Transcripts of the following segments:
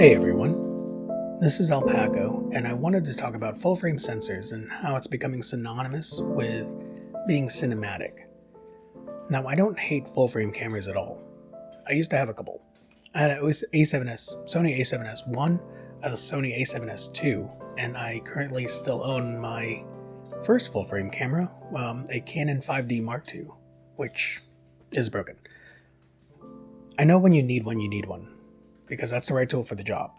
Hey everyone, this is Alpaco, and I wanted to talk about full-frame sensors and how it's becoming synonymous with being cinematic. Now, I don't hate full-frame cameras at all. I used to have a couple. I had Sony A7SII, a Sony A7SII, and I currently still own my first full-frame camera, a Canon 5D Mark II, which is broken. I know when you need one, because that's the right tool for the job.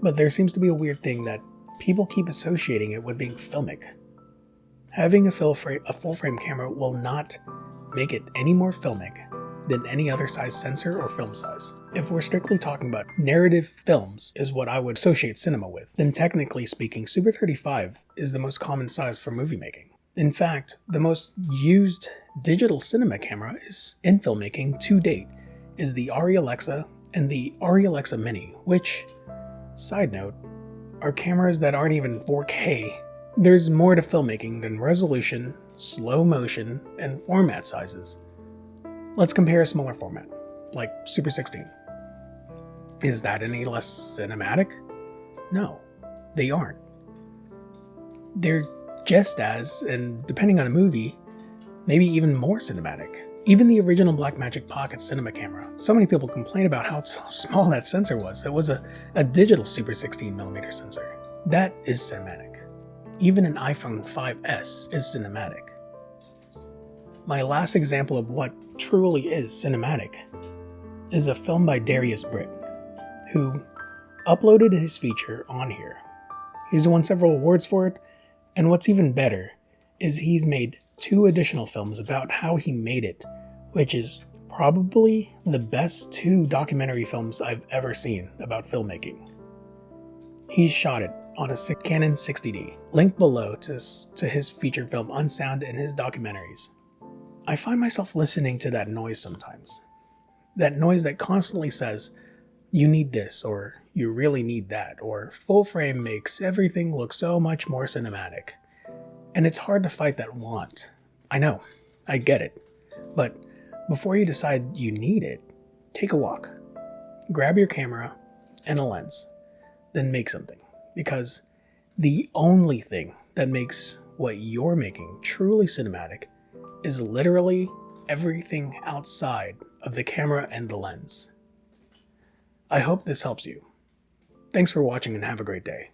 But there seems to be a weird thing that people keep associating it with being filmic. Having a full-frame camera will not make it any more filmic than any other size sensor or film size. If we're strictly talking about narrative films is what I would associate cinema with, then technically speaking, Super 35 is the most common size for movie making. In fact, the most used digital cinema camera is in filmmaking to date is the Arri Alexa and the Arri Alexa Mini, which, side note, are cameras that aren't even 4K. There's more to filmmaking than resolution, slow motion, and format sizes. Let's compare a smaller format, like Super 16. Is that any less cinematic? No, they aren't. They're just as, and depending on a movie, maybe even more cinematic. Even the original Blackmagic Pocket cinema camera, so many people complain about how small that sensor was. It was a digital Super 16mm sensor. That is cinematic. Even an iPhone 5S is cinematic. My last example of what truly is cinematic is a film by Darius Britt, who uploaded his feature on here. He's won several awards for it, and what's even better is he's made 2 additional films about how he made it, which is probably the best 2 documentary films I've ever seen about filmmaking. He's shot it on a Canon 60D. Link below to his feature film Unsound and his documentaries. I find myself listening to that noise sometimes. That noise that constantly says, you need this, or you really need that, or full frame makes everything look so much more cinematic. And it's hard to fight that want. I know, I get it. But before you decide you need it, take a walk. Grab your camera and a lens, then make something. Because the only thing that makes what you're making truly cinematic is literally everything outside of the camera and the lens. I hope this helps you. Thanks for watching and have a great day.